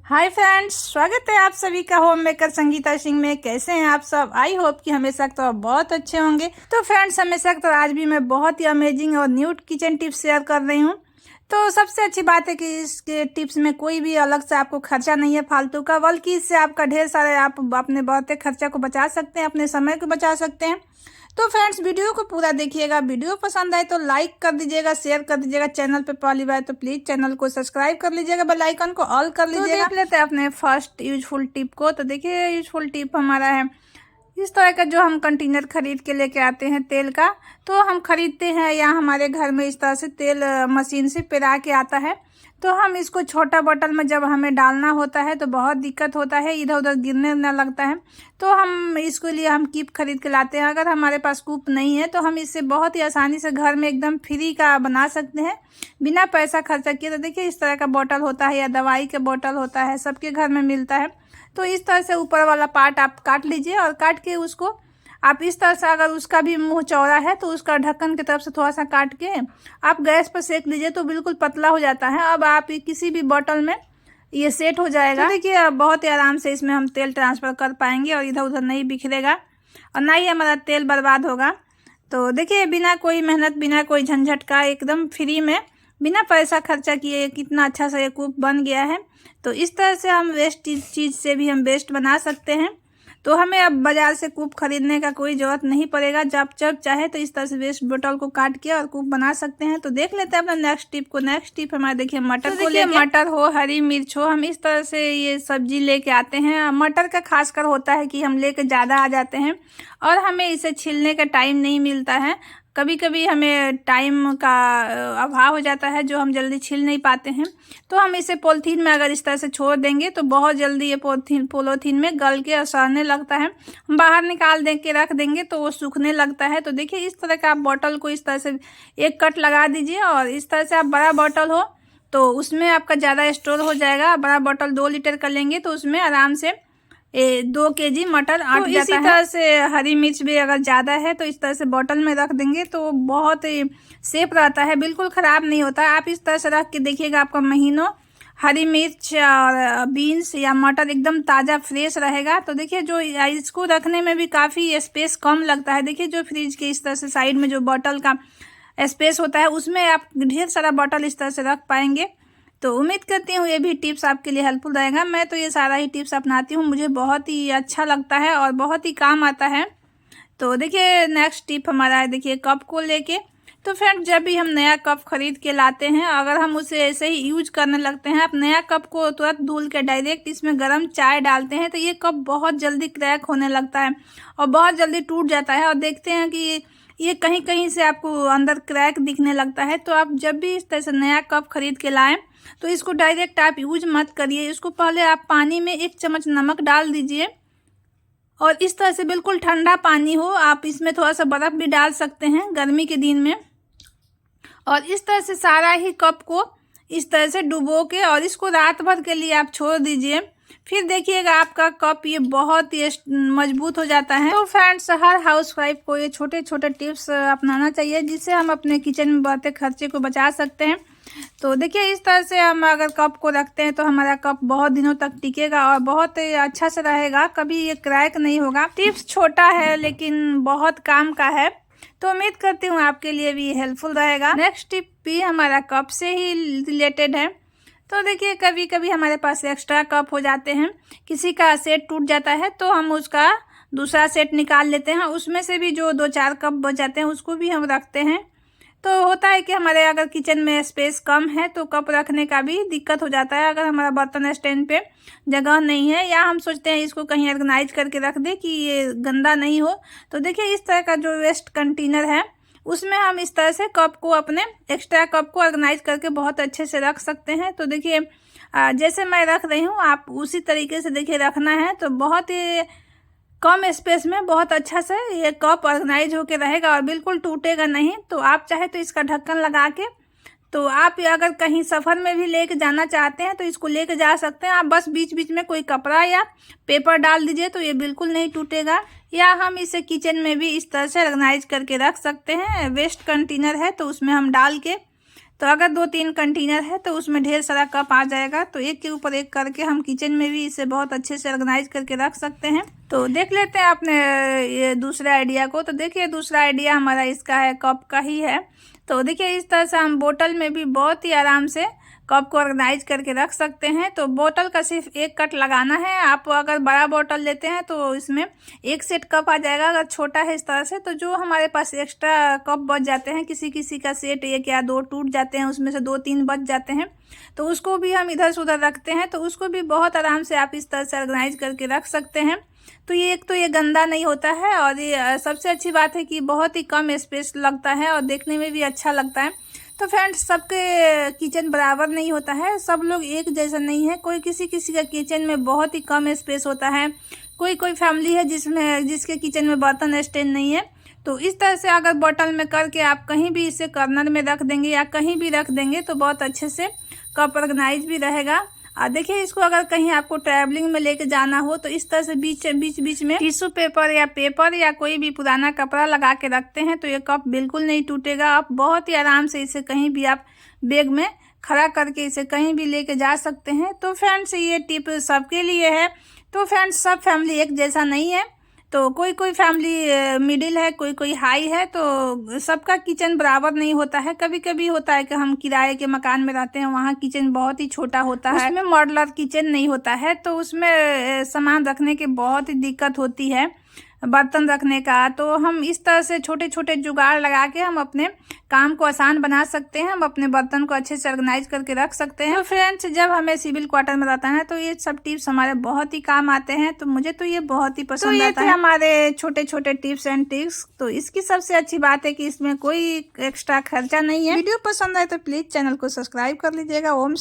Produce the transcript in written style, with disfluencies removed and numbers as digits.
Hi friends, स्वागत है आप सभी का होम मेकर संगीता सिंह में। कैसे हैं आप सब? आई होप कि हमेशा तो बहुत अच्छे होंगे। तो फ्रेंड्स, हमेशा तो आज भी मैं बहुत ही अमेजिंग और न्यू किचन टिप्स शेयर कर रही हूँ। तो सबसे अच्छी बात है कि इसके टिप्स में कोई भी अलग से आपको खर्चा नहीं है फालतू का, बल्कि इससे आपका ढेर सारे आप अपने बढ़ते खर्चा को बचा सकते हैं, अपने समय को बचा सकते हैं। तो फ्रेंड्स, वीडियो को पूरा देखिएगा। वीडियो पसंद आए तो लाइक कर दीजिएगा, शेयर कर दीजिएगा। चैनल पे पहली बार तो प्लीज चैनल को सब्सक्राइब कर लीजिएगा, बेल आइकन को ऑल कर लीजिएगा। तो देख लेते हैं अपने फर्स्ट यूजफुल टिप को। तो देखिए, यूजफुल टिप हमारा है इस तरह का जो हम कंटेनर खरीद के लेके आते हैं तेल का। तो हम खरीदते हैं या हमारे घर में इस तरह से तेल मशीन से पेरा के आता है। तो हम इसको छोटा बोतल में जब हमें डालना होता है तो बहुत दिक्कत होता है, इधर उधर गिरने न लगता है। तो हम इसके लिए हम कीप खरीद के लाते हैं। अगर हमारे पास कूप नहीं है तो हम इससे बहुत ही आसानी से घर में एकदम फ्री का बना सकते हैं, बिना पैसा खर्चा किए। तो देखिए, इस तरह का बोतल होता है या दवाई का बोतल होता है, सबके घर में मिलता है। तो इस तरह से ऊपर वाला पार्ट आप काट लीजिए और काट के उसको आप इस तरह से, अगर उसका भी मुंह चौड़ा है तो उसका ढक्कन की तरफ से थोड़ा सा काट के आप गैस पर सेक लीजिए तो बिल्कुल पतला हो जाता है। अब आप किसी भी बोतल में ये सेट हो जाएगा। तो देखिए, अब बहुत ही आराम से इसमें हम तेल ट्रांसफ़र कर पाएंगे और इधर उधर नहीं बिखरेगा और ना ही हमारा तेल बर्बाद होगा। तो देखिए, बिना कोई मेहनत, बिना कोई झंझट का, एकदम फ्री में, बिना पैसा खर्चा किए कितना अच्छा सा ये कूप बन गया है। तो इस तरह से हम वेस्ट चीज़ से भी हम बेस्ट बना सकते हैं। तो हमें अब बाजार से कूप खरीदने का कोई ज़रूरत नहीं पड़ेगा। जब जब चाहे तो इस तरह से वेस्ट बोतल को काट के और कूप बना सकते हैं। तो देख लेते हैं अपना नेक्स्ट टिप को। नेक्स्ट टिप हमारे देखिए मटर को लेके, मटर हो, हरी मिर्च हो, हम इस तरह से ये सब्जी लेके आते हैं। मटर का खासकर होता है कि हम लेके ज़्यादा आ जाते हैं और हमें इसे छीलने का टाइम नहीं मिलता है। कभी कभी हमें टाइम का अभाव हो जाता है जो हम जल्दी छील नहीं पाते हैं। तो हम इसे पॉलीथीन में अगर इस तरह से छोड़ देंगे तो बहुत जल्दी ये पॉलीथीन में गल के सड़ने लगता है। हम बाहर निकाल दे के रख देंगे तो वो सूखने लगता है। तो देखिए, इस तरह का आप बॉटल को इस तरह से एक कट लगा दीजिए और इस तरह से आप बड़ा बॉटल हो तो उसमें आपका ज़्यादा स्टोर हो जाएगा। बड़ा बॉटल 2 लीटर का लेंगे तो उसमें आराम से 2 केजी मटर अट जाता है। इसी तरह से हरी मिर्च भी अगर ज़्यादा है तो इस तरह से बोतल में रख देंगे तो बहुत सेफ रहता है, बिल्कुल ख़राब नहीं होता। आप इस तरह से रख के देखिएगा, आपका महीनों हरी मिर्च और बीन्स या मटर एकदम ताज़ा फ्रेश रहेगा। तो देखिए, जो इसको रखने में भी काफ़ी स्पेस कम लगता है। देखिए, जो फ्रिज के इस तरह से साइड में जो बॉटल का स्पेस होता है उसमें आप ढेर सारा बॉटल इस तरह से रख पाएंगे। तो उम्मीद करती हूँ ये भी टिप्स आपके लिए हेल्पफुल रहेगा। मैं तो ये सारा ही टिप्स अपनाती हूँ, मुझे बहुत ही अच्छा लगता है और बहुत ही काम आता है। तो देखिए, नेक्स्ट टिप हमारा है देखिए कप को लेके। तो फ्रेंड, जब भी हम नया कप खरीद के लाते हैं, अगर हम उसे ऐसे ही यूज करने लगते हैं, आप नया कप को तुरंत धुल के डायरेक्ट इसमें गर्म चाय डालते हैं तो ये कप बहुत जल्दी क्रैक होने लगता है और बहुत जल्दी टूट जाता है। और देखते हैं कि ये कहीं कहीं से आपको अंदर क्रैक दिखने लगता है। तो आप जब भी इस तरह से नया कप खरीद के लाएं तो इसको डायरेक्ट आप यूज मत करिए। इसको पहले आप पानी में 1 चम्मच नमक डाल दीजिए और इस तरह से बिल्कुल ठंडा पानी हो, आप इसमें थोड़ा सा बर्फ़ भी डाल सकते हैं गर्मी के दिन में। और इस तरह से सारा ही कप को इस तरह से डुबो के और इसको रात भर के लिए आप छोड़ दीजिए। फिर देखिएगा आपका कप ये बहुत ही मजबूत हो जाता है। तो फ्रेंड्स, हर हाउसवाइफ को ये छोटे छोटे टिप्स अपनाना चाहिए जिससे हम अपने किचन में बढ़ते खर्चे को बचा सकते हैं। तो देखिए, इस तरह से हम अगर कप को रखते हैं तो हमारा कप बहुत दिनों तक टिकेगा और बहुत अच्छा से रहेगा, कभी ये क्रैक नहीं होगा। टिप्स छोटा है लेकिन बहुत काम का है। तो उम्मीद करती हूँ आपके लिए भी हेल्पफुल रहेगा। नेक्स्ट टिप भी हमारा कप से ही रिलेटेड है। तो देखिए, कभी कभी हमारे पास एक्स्ट्रा कप हो जाते हैं, किसी का सेट टूट जाता है तो हम उसका दूसरा सेट निकाल लेते हैं, उसमें से भी जो 2-4 कप बच जाते हैं उसको भी हम रखते हैं। तो होता है कि हमारे अगर किचन में स्पेस कम है तो कप रखने का भी दिक्कत हो जाता है। अगर हमारा बर्तन स्टैंड पे जगह नहीं है या हम सोचते हैं इसको कहीं ऑर्गेनाइज करके रख दे कि ये गंदा नहीं हो, तो देखिए, इस तरह का जो वेस्ट कंटेनर है उसमें हम इस तरह से कप को, अपने एक्स्ट्रा कप को ऑर्गेनाइज करके बहुत अच्छे से रख सकते हैं। तो देखिए, जैसे मैं रख रही हूँ आप उसी तरीके से देखिए रखना है तो बहुत ही कम स्पेस में बहुत अच्छा से ये कप ऑर्गेनाइज होके रहेगा और बिल्कुल टूटेगा नहीं। तो आप चाहे तो इसका ढक्कन लगा के, तो आप अगर कहीं सफ़र में भी लेके जाना चाहते हैं तो इसको लेके जा सकते हैं। आप बस बीच बीच में कोई कपड़ा या पेपर डाल दीजिए तो ये बिल्कुल नहीं टूटेगा। या हम इसे किचन में भी इस तरह से ऑर्गेनाइज करके रख सकते हैं। वेस्ट कंटेनर है तो उसमें हम डाल के तो अगर 2-3 कंटेनर है तो उसमें ढेर सारा कप आ जाएगा। तो एक के ऊपर एक करके हम किचन में भी इसे बहुत अच्छे से ऑर्गेनाइज करके रख सकते हैं। तो देख लेते हैं अपने ये दूसरे आइडिया को। तो देखिए दूसरा आइडिया हमारा इसका है, कप का ही है। तो देखिए इस तरह से हम बोतल में भी बहुत ही आराम से कप को ऑर्गेनाइज करके रख सकते हैं। तो बोतल का सिर्फ एक कट लगाना है। आप अगर बड़ा बोतल लेते हैं तो इसमें एक सेट कप आ जाएगा। अगर छोटा है इस तरह से तो जो हमारे पास एक्स्ट्रा कप बच जाते हैं, किसी किसी का सेट 1 या 2 टूट जाते हैं, उसमें से 2-3 बच जाते हैं, तो उसको भी हम इधर से उधर रखते हैं। तो उसको भी बहुत आराम से आप इस तरह से ऑर्गेनाइज करके रख सकते हैं। तो ये एक तो ये गंदा नहीं होता है, और ये सबसे अच्छी बात है कि बहुत ही कम स्पेस लगता है और देखने में भी अच्छा लगता है। तो फ्रेंड्स, सबके किचन बराबर नहीं होता है, सब लोग एक जैसा नहीं है। कोई किसी किसी का किचन में बहुत ही कम स्पेस होता है, कोई कोई फैमिली है जिसके किचन में बर्तन स्टैंड नहीं है। तो इस तरह से अगर बॉटल में करके आप कहीं भी इसे कॉर्नर में रख देंगे या कहीं भी रख देंगे तो बहुत अच्छे से कप ऑर्गेनाइज भी रहेगा। और देखिए इसको अगर कहीं आपको ट्रैवलिंग में लेके जाना हो तो इस तरह से बीच में टिश्यू पेपर या कोई भी पुराना कपड़ा लगा के रखते हैं तो ये कप बिल्कुल नहीं टूटेगा। आप बहुत ही आराम से इसे कहीं भी आप बैग में खड़ा करके इसे कहीं भी लेके जा सकते हैं। तो फ्रेंड्स, ये टिप सबके लिए है। तो फ्रेंड्स, सब फैमिली एक जैसा नहीं है। तो कोई कोई फैमिली मिडिल है, कोई कोई हाई है। तो सबका किचन बराबर नहीं होता है। कभी कभी होता है कि हम किराए के मकान में रहते हैं, वहाँ किचन बहुत ही छोटा होता है, उसमें मॉड्यूलर किचन नहीं होता है, तो उसमें सामान रखने की बहुत ही दिक्कत होती है, बर्तन रखने का। तो हम इस तरह से छोटे छोटे जुगाड़ लगा के हम अपने काम को आसान बना सकते हैं। हम अपने बर्तन को अच्छे से ऑर्गेनाइज करके रख सकते हैं। तो फ्रेंड्स, जब हमें सिविल क्वार्टर में रहता है तो ये सब टिप्स हमारे बहुत ही काम आते हैं। तो मुझे तो ये बहुत ही पसंद आता है। हमारे छोटे छोटे टिप्स एंड ट्रिक्स। तो इसकी सबसे अच्छी बात है कि इसमें कोई एक्स्ट्रा खर्चा नहीं है। वीडियो पसंद आए तो प्लीज चैनल को सब्सक्राइब कर लीजिएगा। ओम